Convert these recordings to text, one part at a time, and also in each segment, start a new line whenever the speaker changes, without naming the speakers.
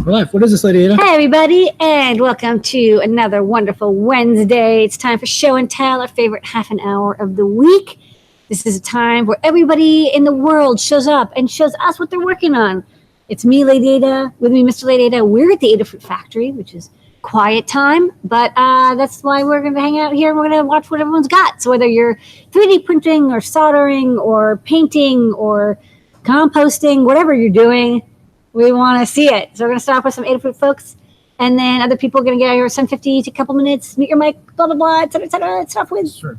We're live. What is this, Lady Ada?
Hey, everybody, and welcome to another wonderful Wednesday. It's time for Show and Tell, our favorite half an hour of the week. This is a time where everybody in the world shows up and shows us what they're working on. It's me, Lady Ada, with me, Mr. Lady Ada. We're at the Adafruit factory, which is quiet time, but that's why we're going to hang out here and we're going to watch what everyone's got. So whether you're 3D printing or soldering or painting or composting, whatever you're doing, we want to see it. So we're going to start off with some Adafruit folks, and then other people are going to get out here 7:50 to a couple minutes, mute your mic, blah, blah, blah, et cetera, et cetera. Let's start off with
Sure.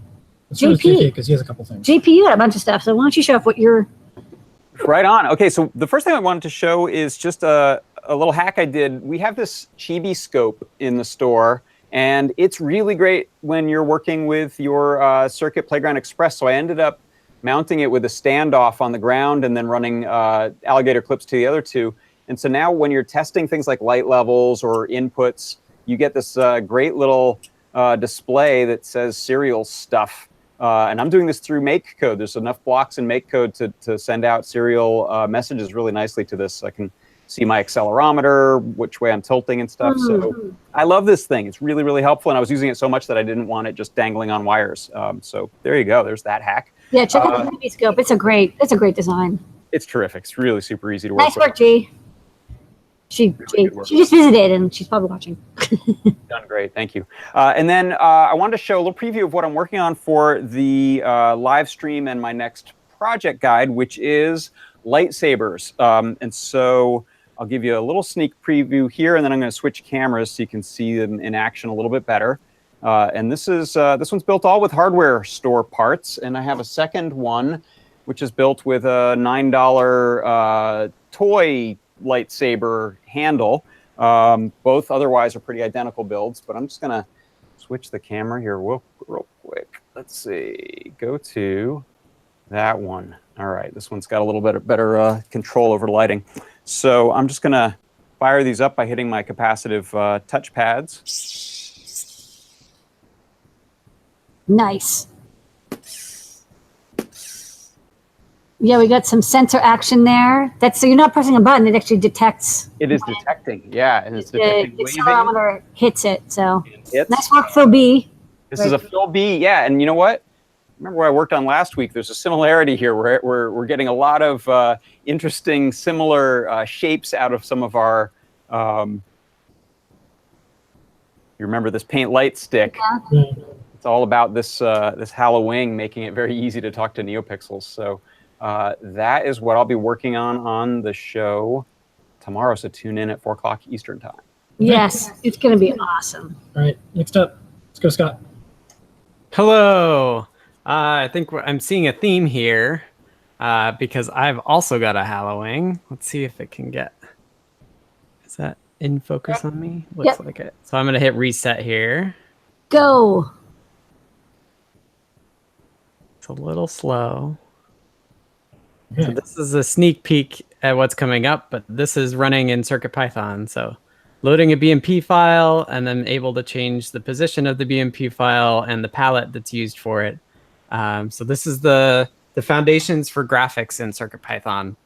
Let's start with JP, because he has a couple things.
JP, you got a bunch of stuff, so why don't you show off what you're...
Right on. Okay, so the first thing I wanted to show is just a little hack I did. We have this chibi scope in the store, and it's really great when you're working with your Circuit Playground Express. So I ended up mounting it with a standoff on the ground and then running alligator clips to the other two. And so now when you're testing things like light levels or inputs, you get this great little display that says serial stuff. And I'm doing this through MakeCode. There's enough blocks in MakeCode to send out serial messages really nicely to this. I can see my accelerometer, which way I'm tilting and stuff. So I love this thing. It's really, really helpful. And I was using it so much that I didn't want it just dangling on wires. So there you go. There's that hack.
Yeah, check out the chibi scope. It's a great design.
It's terrific. It's really super easy to work with.
Nice work, G. She just visited and she's probably watching.
Done great, thank you. And then I wanted to show a little preview of what I'm working on for the live stream and my next project guide, which is lightsabers. And so I'll give you a little sneak preview here, and then I'm going to switch cameras so you can see them in action a little bit better. And this one's built all with hardware store parts, and I have a second one, which is built with a $9 toy lightsaber handle. Both otherwise are pretty identical builds, but I'm just gonna switch the camera here real quick. Let's see, go to that one. All right, this one's got a little bit better control over lighting. So I'm just gonna fire these up by hitting my capacitive touch pads.
Nice. Yeah, we got some sensor action there. So you're not pressing a button; it actually detects.
It is detecting, yeah, and it's detecting
the accelerometer hits it. So
nice
work, Phil B.
This is a Phil B, yeah, and you know what? Remember what I worked on last week? There's a similarity here. We're getting a lot of interesting, similar shapes out of some of our. You remember this paint light stick?
Yeah.
It's all about this this Halloween, making it very easy to talk to NeoPixels. So. That is what I'll be working on the show tomorrow, so tune in at 4 o'clock Eastern time.
Yes, it's going to be awesome.
All right, next up, let's go, Scott.
Hello. I think I'm seeing a theme here because I've also got a Halloween. Let's see if it can get... Is that in focus on me? Looks like it. So I'm going to hit reset here.
Go.
It's a little slow. So this is a sneak peek at what's coming up, but this is running in CircuitPython. So loading a BMP file and then able to change the position of the BMP file and the palette that's used for it. So this is the foundations for graphics in CircuitPython.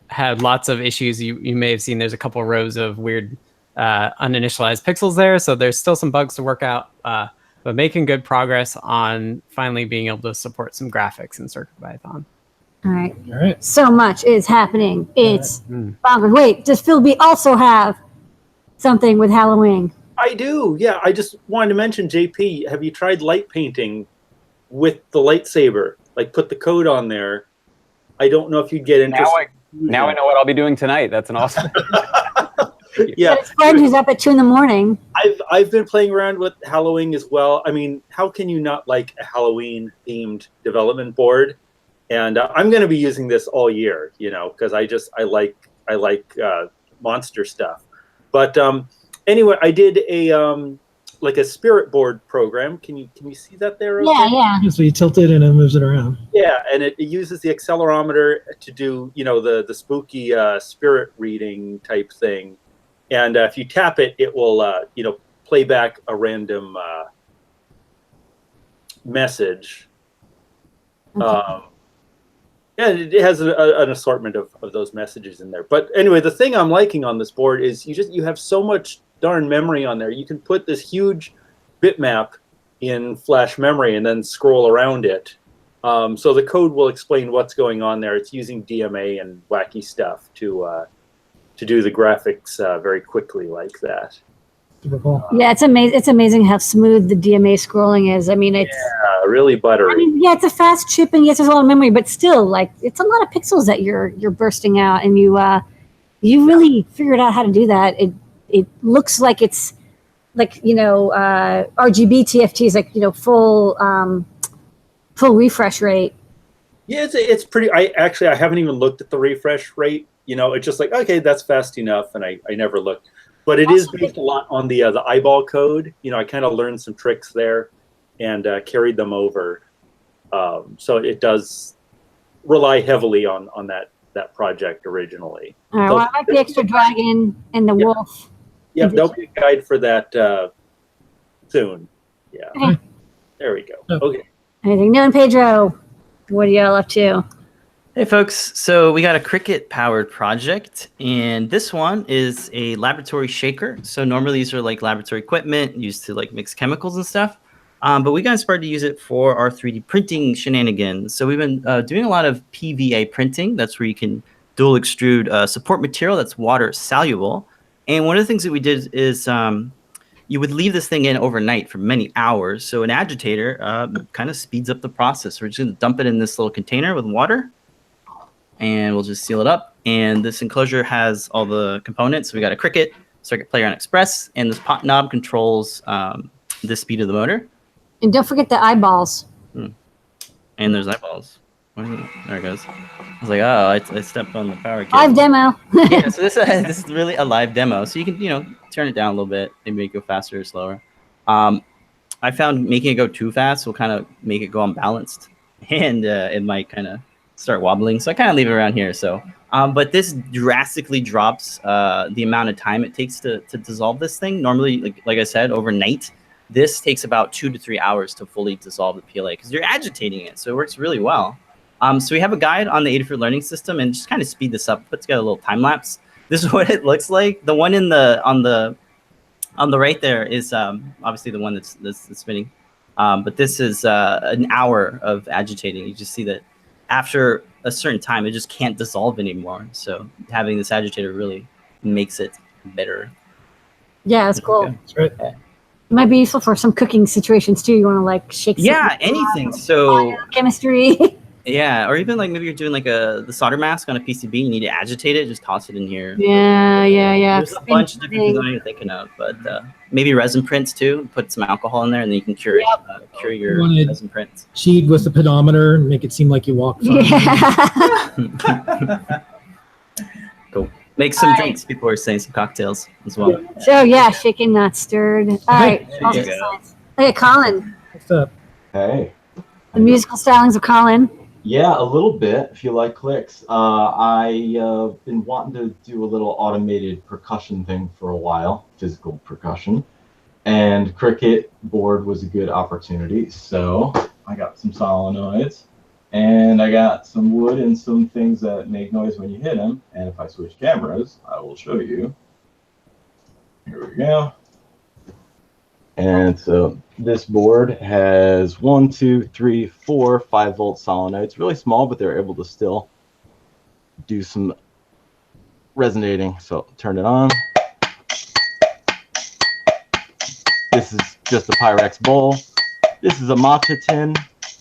Had lots of issues. You may have seen there's a couple rows of weird uninitialized pixels there. So there's still some bugs to work out, but making good progress on finally being able to support some graphics in CircuitPython.
All right. So much is happening. It's bonkers. Wait, does Phil B also have something with Halloween?
I do. Yeah, I just wanted to mention, JP, have you tried light painting with the lightsaber? Like put the code on there. I don't know if you'd get interested.
Now I know what I'll be doing tonight. That's an awesome.
Yeah.
His friend who's up at 2 in the morning.
I've been playing around with Halloween as well. I mean, how can you not like a Halloween themed development board? And I'm going to be using this all year, you know, because I like monster stuff. But anyway, I did a like a spirit board program. Can you see that there? Okay?
Yeah.
So you tilt it and it moves it around.
Yeah, and it uses the accelerometer to do, you know, the spooky spirit reading type thing. And if you tap it, it will you know, play back a random message.
Okay.
Yeah, it has an assortment of those messages in there. But anyway, the thing I'm liking on this board is you have so much darn memory on there. You can put this huge bitmap in flash memory and then scroll around it. So the code will explain what's going on there. It's using DMA and wacky stuff to do the graphics very quickly like that.
Super cool.
Yeah, it's amazing. It's amazing how smooth the DMA scrolling is. I mean, it's
Really buttery.
I mean, yeah, it's a fast chip, and yes, there's a lot of memory, but still, like, it's a lot of pixels that you're bursting out, and you really figured out how to do that. It looks like it's like RGB TFT is like full refresh rate.
Yeah, it's pretty. I haven't even looked at the refresh rate. It's just like, okay, that's fast enough, and I never looked. But it is based a lot on the eyeball code. I kind of learned some tricks there and carried them over. So it does rely heavily on that project originally.
All right, well, I like the extra dragon and the wolf.
Yeah, there'll be a guide for that soon. Yeah.
Okay.
There we go. Okay.
Anything new in Pedro? What are y'all up to?
Hey folks, so we got a Cricut powered project, and this one is a laboratory shaker. So normally these are like laboratory equipment used to like mix chemicals and stuff. But we got inspired to use it for our 3D printing shenanigans. So we've been doing a lot of PVA printing. That's where you can dual extrude support material that's water soluble. And one of the things that we did is you would leave this thing in overnight for many hours. So an agitator kind of speeds up the process. We're just going to dump it in this little container with water, and we'll just seal it up. And this enclosure has all the components. So we got a Cricut, Circuit Player on Express, and this pot knob controls the speed of the motor.
And don't forget the eyeballs.
And there's eyeballs. There it goes. I was like, oh, I stepped on the power cable.
Live demo.
Yeah, so this is really a live demo. So you can, turn it down a little bit, maybe make it go faster or slower. I found making it go too fast will kind of make it go unbalanced, and it might kind of start wobbling. So I kind of leave it around here. So, but this drastically drops the amount of time it takes to dissolve this thing. Normally, like I said, overnight. This takes about 2 to 3 hours to fully dissolve the PLA because you're agitating it, so it works really well. So we have a guide on the Adafruit learning system, and just kind of speed this up. Put together a little time lapse. This is what it looks like. The one on the right there is obviously the one that's spinning, but this is an hour of agitating. You just see that after a certain time, it just can't dissolve anymore. So having this agitator really makes it better.
Yeah, that's cool.
Yeah, that's right.
It might be useful for some cooking situations too. You want to like shake.
Yeah, anything. So
chemistry.
Yeah, or even like maybe you're doing like the solder mask on a PCB. You need to agitate it. Just toss it in here.
Yeah.
There's a bunch of different things I'm not even thinking of, but maybe resin prints too. Put some alcohol in there, and then you can cure cure your resin prints.
Cheat with the pedometer and make it seem like you walk.
Yeah.
Cool. Make some drinks. People are saying some cocktails as well.
So yeah, shaken, not stirred. All right.
There you go.
Hey, Colin.
What's up?
Hey.
The musical stylings of Colin.
Yeah, a little bit, if you like clicks. I've been wanting to do a little automated percussion thing for a while, physical percussion. And Cricut board was a good opportunity. So I got some solenoids, and I got some wood and some things that make noise when you hit them. And if I switch cameras, I will show you. Here we go. And so this board has 1, 2, 3, 4 5-volt solenoids. Really small, but they're able to still do some resonating. So turn it on. This is just a Pyrex bowl. This is a matcha tin.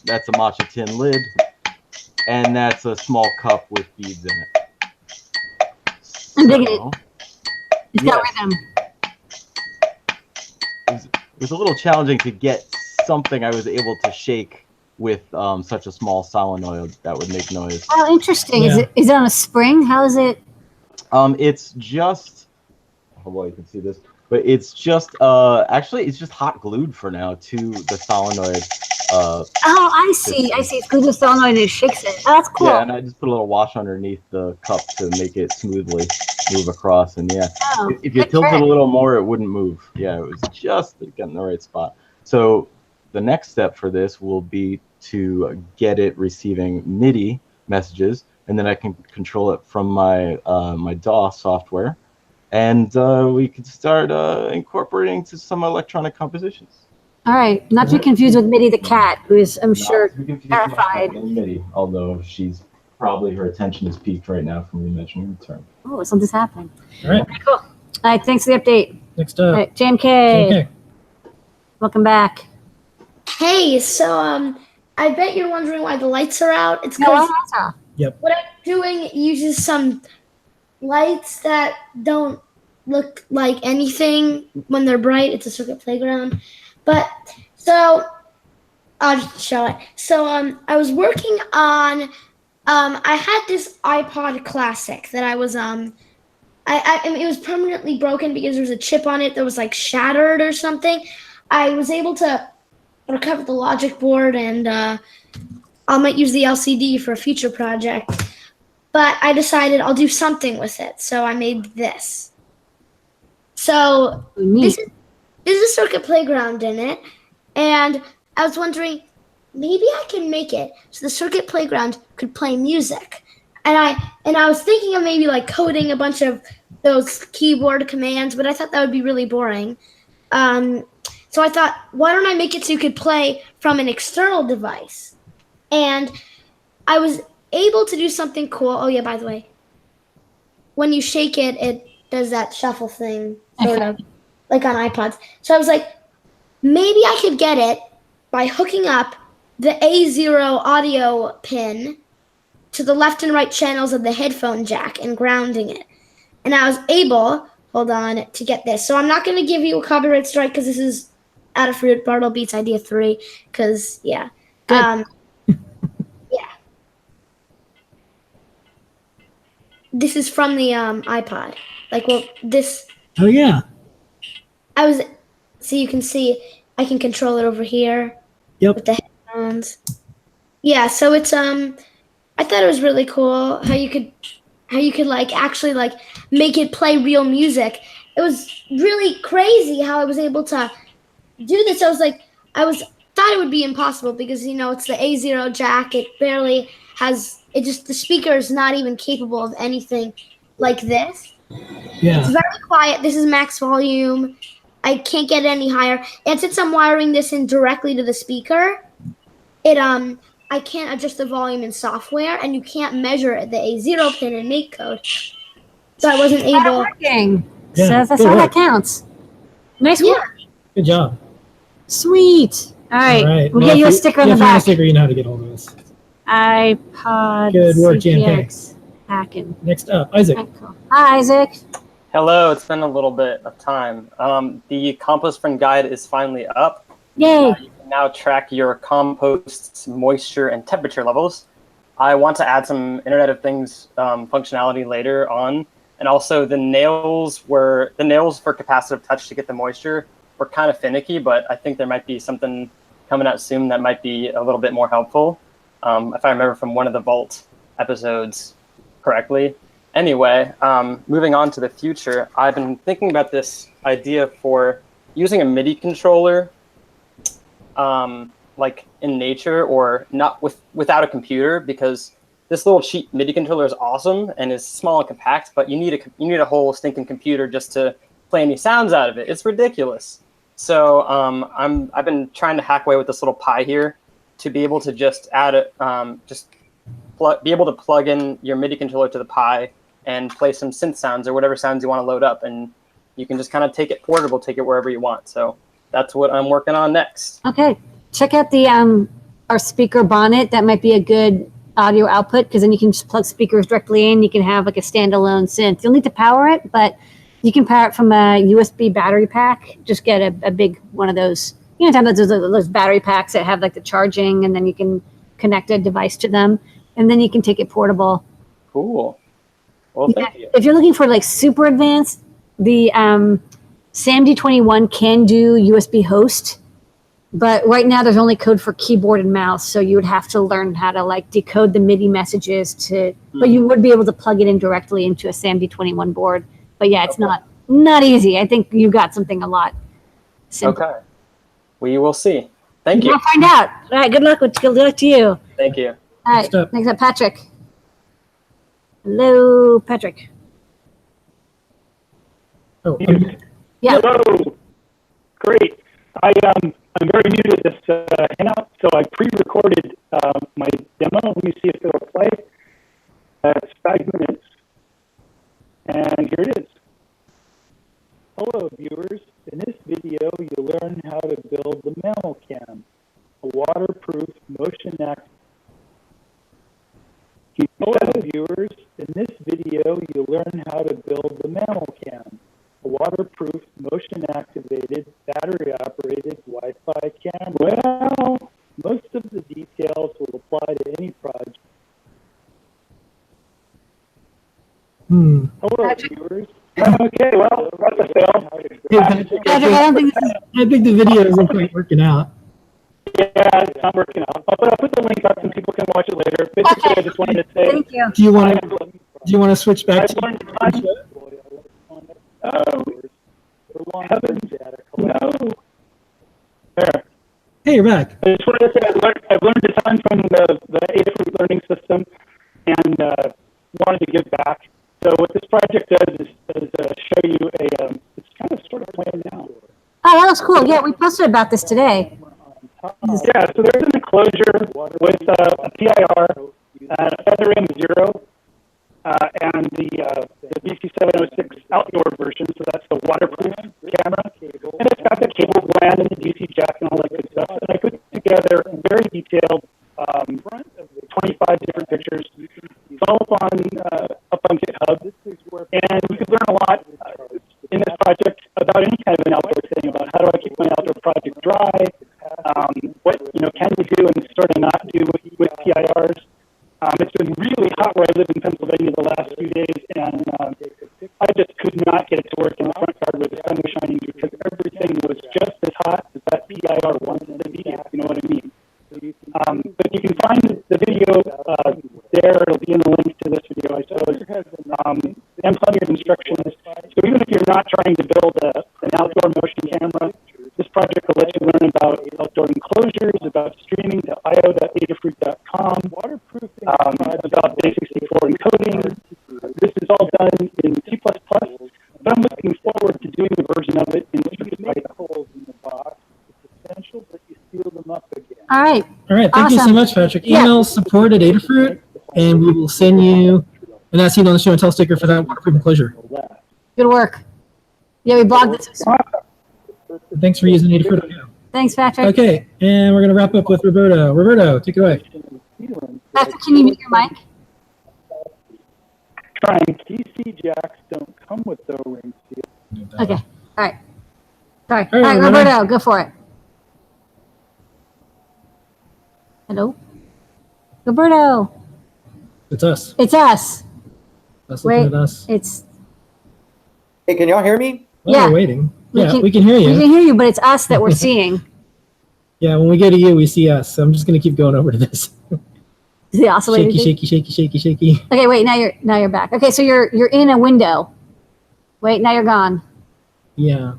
That's a matcha tin lid. And that's a small cup with beads in it.
I'm digging it. It's got rhythm.
It was a little challenging to get something I was able to shake with such a small solenoid that would make noise.
Oh, interesting.
Yeah.
Is it on a spring? How is it?
It's just, oh boy, you can see this, but it's just actually it's just hot glued for now to the solenoid.
Oh, I see. It's glued to the solenoid and it shakes it. Oh, that's cool.
Yeah, and I just put a little wash underneath the cup to make it smoothly move across. And yeah,
Oh,
if you
good
tilt it
trick.
a little more, it wouldn't move. Yeah, it was just getting the right spot. So the next step for this will be to get it receiving MIDI messages, and then I can control it from my my DAW software, and we could start incorporating to some electronic compositions.
All right, not to be confused with Mitty the cat, who is, I'm sure,
Not to be confused with my
terrified.
cat, Mitty, although she's probably, her attention is peaked right now from me mentioning the term.
Oh, something's happening.
All right.
Okay, cool. All right, thanks for the update.
Next
All
up.
right, JMK,
Okay.
welcome back.
Hey, so I bet you're wondering why the lights are out. It's
No,
because
what?
what I'm doing uses some lights that don't look like anything when they're bright. It's a circuit playground. But so I'll just show it. So I was working on I had this Ipod Classic that I was I mean, it was permanently broken because there was a chip on it that was like shattered or something. I was able to recover the logic board, and I might use the LCD for a future project. But I decided I'll do something with it, so I made this. So
Neat.
there's a circuit playground in it, and I was wondering, maybe I can make it so the circuit playground could play music. And I was thinking of maybe like coding a bunch of those keyboard commands, but I thought that would be really boring. So I thought, why don't I make it so you could play from an external device? And I was able to do something cool. Oh yeah, by the way, when you shake it, it does that shuffle thing, sort of, like on iPods. So I was like, maybe I could get it by hooking up the A0 audio pin to the left and right channels of the headphone jack and grounding it. And I was able, hold on, to get this. So I'm not going to give you a copyright strike because this is Adafruit Bartle Beats Idea 3, because, yeah. Yeah. This is from the iPod. Like, well, this,
Oh yeah.
so you can see, I can control it over here.
Yep.
With the headphones. Yeah, so it's, I thought it was really cool how you could like actually like make it play real music. It was really crazy how I was able to do this. I was like, thought it would be impossible because, you know, it's the A0 jack. It barely has, the speaker is not even capable of anything like this.
Yeah.
It's very quiet. This is max volume. I can't get it any higher. And since I'm wiring this in directly to the speaker, I can't adjust the volume in software, and you can't measure the A0 pin in MakeCode. So I wasn't able.
Working.
Yeah,
So that's
good
all that
work.
counts. Nice
Yeah.
work.
Good job.
Sweet. All right.
All right.
We'll
Well,
get you a
if
sticker on
if
the
you have a
back.
sticker, you know how to get hold of us.
iPod.
Good work, JMK.
CPX. Hacking.
Next up, Isaac.
All right, cool. Hi, Isaac.
Hello, it's been a little bit of time. The compost friend guide is finally up.
Yay.
You can now track your compost's moisture and temperature levels. I want to add some Internet of Things functionality later on. And also the nails for capacitive touch to get the moisture were kind of finicky, but I think there might be something coming out soon that might be a little bit more helpful. If I remember from one of the Vault episodes correctly. Anyway, moving on to the future, I've been thinking about this idea for using a MIDI controller, like in nature, or not without a computer, because this little cheap MIDI controller is awesome and is small and compact, but you need a whole stinking computer just to play any sounds out of it. It's ridiculous. So I've been trying to hack away with this little Pi here to be able to just add it, be able to plug in your MIDI controller to the Pi and play some synth sounds or whatever sounds you want to load up, and you can just kind of take it portable, take it wherever you want. So that's what I'm working on next.
Okay. Check out the our speaker bonnet. That might be a good audio output, because then you can just plug speakers directly in. You can have like a standalone synth. You'll need to power it, but you can power it from a USB battery pack. Just get a big one of those. You know, those battery packs that have like the charging, and then you can connect a device to them, and then you can take it portable.
Cool. Well, thank you.
If you're looking for like super advanced, the SAMD21 can do USB host, but right now there's only code for keyboard and mouse, so you would have to learn how to like decode the MIDI messages but you would be able to plug it in directly into a SAMD21 board. But yeah, it's not easy. I think you got something a lot simpler.
Okay. We will see. Thank you.
We'll find out. All right, good luck to you.
Thank you.
All right,
Next up.
next up, Patrick. Hello, Patrick.
Oh,
Yeah.
Hello. Great. I'm very new to this hangout, so I pre-recorded my demo. Let me see if it'll play. It's 5 minutes, and here it is. Hello, viewers. In this video, you'll learn how to build the mammal cam, a waterproof motion active. Hello, viewers. In this video, you'll learn how to build the mammal cam, a waterproof, motion-activated, battery-operated Wi-Fi camera. Well, most of the details will apply to any project. Hello, viewers. Okay, well, that's a fail.
Patrick, I don't think this is.
I think the video isn't quite working out.
Yeah, it's not working out. But I'll put the link up and people can watch it later. Basically, I just wanted to say.
Thank you.
Do you want to switch back to?
Oh, heavens, no. There.
Hey, you're back.
I just wanted to say I've learned a ton from the Adafruit learning system and wanted to give back. So what this project does is show you it's kind of sort of planned now.
Oh, that looks cool. Yeah, we posted about this today.
Yeah, so there's an enclosure with a PIR, a feather ring 0, and the DC706 outdoor version, so that's the waterproof camera. And it's got the cable gland and the DC jack and all that good stuff. And I put together very detailed 25 different pictures. It's all up on GitHub. And you could learn a lot in this project about any kind of an outdoor thing, about how do I keep my outdoor project dry, what can you do and sort of not do with PIRs. It's been really hot where I live in Pennsylvania the last few days, and I just could not get it to work in the front yard where the sun was shining because everything was just as hot as that PIR wanted to be, if you know what I mean. But you can find the video there. It'll be in the link to this video, I suppose, and plenty of instructions. So even if you're not trying to build an outdoor motion camera, this project will let you learn about outdoor enclosures, about streaming to io.adafruit.com, about basic C4 encoding. This is all done in C++, but I'm looking forward to doing the version of it in Python. It's essential that you seal them up again.
All right.
All right. Thank you so much, Patrick. Email support at Adafruit, and we will send you an As Seen on the Show and Tell sticker for that waterproof enclosure.
Good work. Yeah, we blogged this.
Thanks for using Adafruit.
Thanks, Patrick.
Okay, and we're going to wrap up with Roberto. Roberto, take it away.
Patrick, can you mute your mic?
Trying. DC jacks don't come with the ring seal.
Okay. All right. Sorry.
All right,
Roberto, go for it. Hello? Roberto.
It's us.
It's us.
That's looking at us.
It's.
Hey, can y'all hear me?
Well,
Yeah.
we're waiting. We can hear you.
We can hear you, but it's us that we're seeing.
Yeah, when we go to you, we see us. So I'm just going to keep going over to this.
The oscillator.
Shaky.
Okay, wait. Now you're back. Okay, so you're in a window. Wait, now you're gone.
Yeah.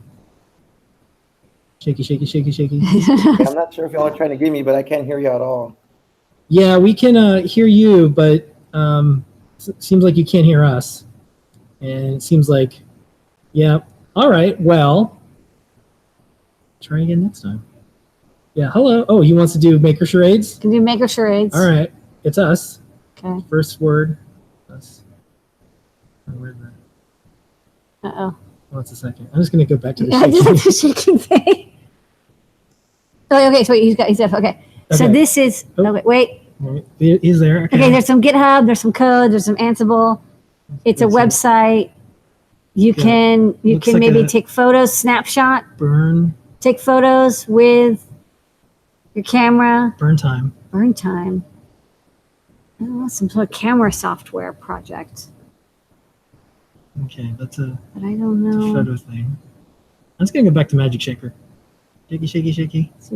Shaky.
I'm not sure if y'all are trying to get me, but I can't hear you at all.
Yeah, we can hear you, but it seems like you can't hear us. And it seems like, yeah. All right, well, try again next time. Yeah, hello. Oh, he wants to do maker charades?
Can do maker charades.
All right, it's us.
Okay.
First word, us. Where's that?
Uh-oh.
What's the second? I'm just going to go back to the
Yeah,
shaking.
just the shaking thing. Oh, okay, so he's okay. So
Okay.
this is, wait.
He's there.
Okay, there's some GitHub, there's some code, there's some Ansible. It's a website. You can
Looks like
maybe
a-
take photos, snapshot, take photos with your camera.
Burn time.
Burn time. Oh, some sort of camera software project.
Okay, that's a
But I don't know.
photo thing. I'm just going to go back to Magic Shaker. Shaky.
Shaky. It's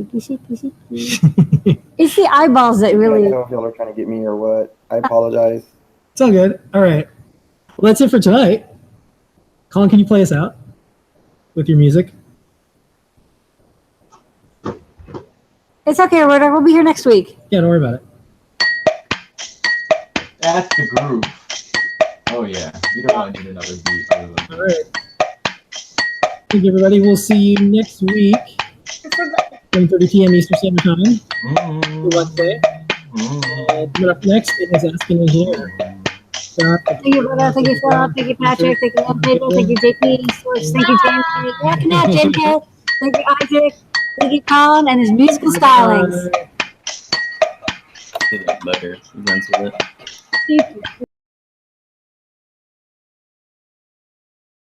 the eyeballs that
I
really.
don't know if y'all are trying to get me or what. I apologize.
It's all good. All right. Well, that's it for tonight. Colin, can you play us out with your music?
It's okay, Roberto. We'll be here next week.
Yeah, don't worry about it.
That's the groove. Oh yeah, you don't really need another beat. Other than
All right. Thank you, everybody. We'll see you next week, 1:30 p.m. Eastern Standard Time. Wednesday. And coming up next is Ask an Engineer.
Thank you, brother. Thank you, Phillip. Thank you, Patrick. Thank you, Pedro. Thank you, JP. Source. Thank you, Jamie. Yeah, come on, JK. Thank you, Isaac. Thank you, Colin, and his musical stylings.
Better. He runs with it.
Thank you.